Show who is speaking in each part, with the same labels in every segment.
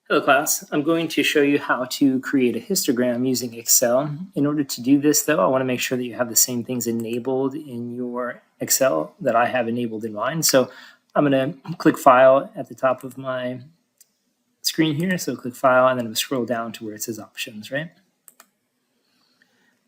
Speaker 1: Hello class, I'm going to show you how to create a histogram using Excel. In order to do this though, I want to make sure that you have the same things enabled in your Excel that I have enabled in mine. So I'm going to click File at the top of my screen here. So click File and then I'm going to scroll down to where it says Options, right?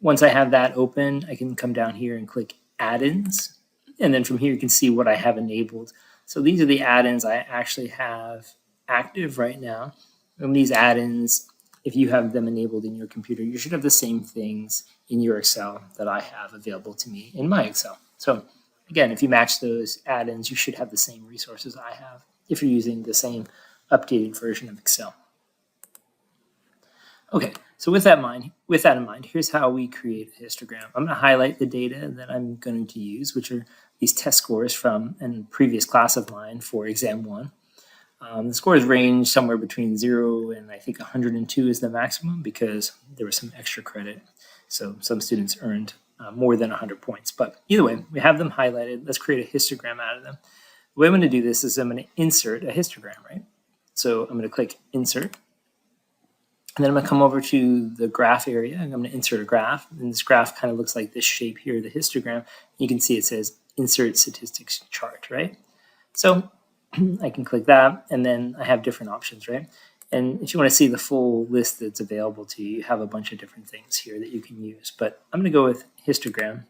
Speaker 1: Once I have that open, I can come down here and click Add-ins. And then from here you can see what I have enabled. So these are the add-ins I actually have active right now. And these add-ins, if you have them enabled in your computer, you should have the same things in your Excel that I have available to me in my Excel. So again, if you match those add-ins, you should have the same resources I have if you're using the same updated version of Excel. Okay, so with that in mind, here's how we create a histogram. I'm going to highlight the data that I'm going to use, which are these test scores from a previous class of mine for exam 1. The scores range somewhere between 0 and I think 102 is the maximum because there was some extra credit. So some students earned more than 100 points. But either way, we have them highlighted. Let's create a histogram out of them. The way I'm going to do this is I'm going to insert a histogram, right? So I'm going to click Insert. And then I'm going to come over to the graph area and I'm going to insert a graph. And this graph kind of looks like this shape here, the histogram. You can see it says Insert Statistics Chart, right? So I can click that and then I have different options, right? And if you want to see the full list that's available to you, you have a bunch of different things here that you can use. But I'm going to go with histogram.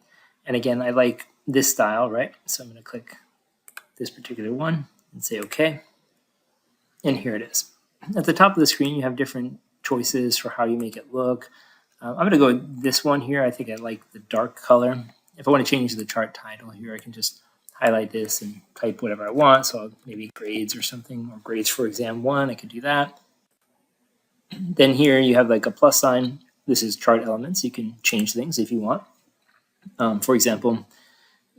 Speaker 1: And again, I like this style, right? So I'm going to click this particular one and say OK. And here it is. At the top of the screen, you have different choices for how you make it look. I'm going to go with this one here. I think I like the dark color. If I want to change the chart title here, I can just highlight this and type whatever I want. So maybe grades or something, or grades for exam 1, I could do that. Then here you have like a plus sign. This is chart elements. You can change things if you want. For example,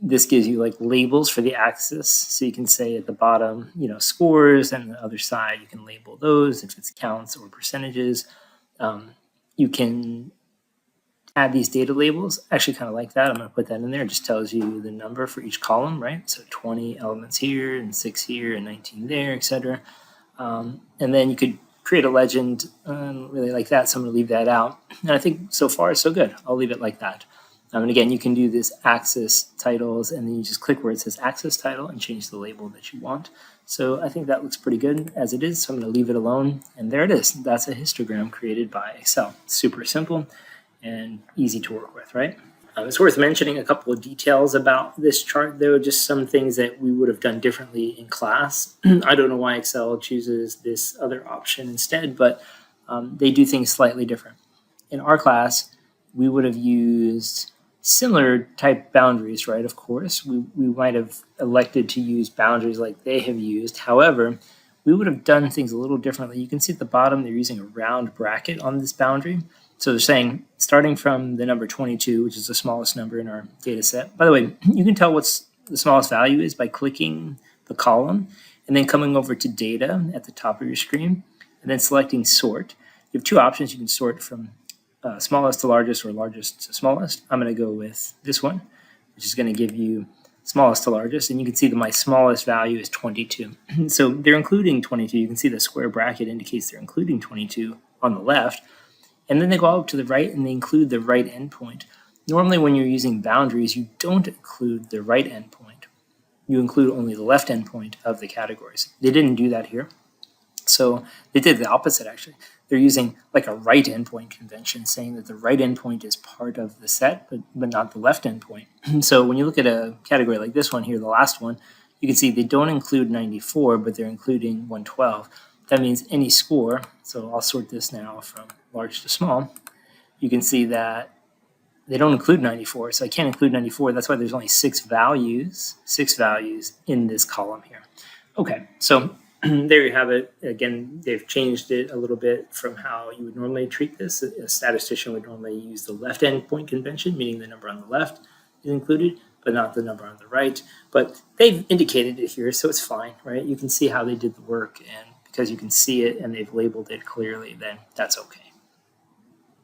Speaker 1: this gives you like labels for the axis. So you can say at the bottom, scores, and the other side, you can label those if it's counts or percentages. You can add these data labels. I actually kind of like that. I'm going to put that in there. It just tells you the number for each column, right? So 20 elements here and 6 here and 19 there, etc. And then you could create a legend. I don't really like that, so I'm going to leave that out. And I think so far so good. I'll leave it like that. And again, you can do this axis titles, and then you just click where it says axis title and change the label that you want. So I think that looks pretty good as it is, so I'm going to leave it alone. And there it is. That's a histogram created by Excel. Super simple and easy to work with, right? It's worth mentioning a couple of details about this chart, though, just some things that we would have done differently in class. I don't know why Excel chooses this other option instead, but they do things slightly different. In our class, we would have used similar type boundaries, right? Of course, we might have elected to use boundaries like they have used. However, we would have done things a little differently. You can see at the bottom, they're using a round bracket on this boundary. So they're saying, starting from the number 22, which is the smallest number in our data set. By the way, you can tell what's the smallest value is by clicking the column and then coming over to data at the top of your screen and then selecting sort. You have two options. You can sort from smallest to largest or largest to smallest. I'm going to go with this one, which is going to give you smallest to largest. And you can see that my smallest value is 22. So they're including 22. You can see the square bracket indicates they're including 22 on the left. And then they go up to the right and they include the right endpoint. Normally when you're using boundaries, you don't include the right endpoint. You include only the left endpoint of the categories. They didn't do that here. So they did the opposite, actually. They're using like a right endpoint convention, saying that the right endpoint is part of the set, but not the left endpoint. So when you look at a category like this one here, the last one, you can see they don't include 94, but they're including 112. That means any score, so I'll sort this now from large to small. You can see that they don't include 94, so I can't include 94. That's why there's only 6 values in this column here. Okay, so there you have it. Again, they've changed it a little bit from how you would normally treat this. A statistician would normally use the left endpoint convention, meaning the number on the left is included, but not the number on the right. But they've indicated it here, so it's fine, right? You can see how they did the work, and because you can see it and they've labeled it clearly, then that's okay.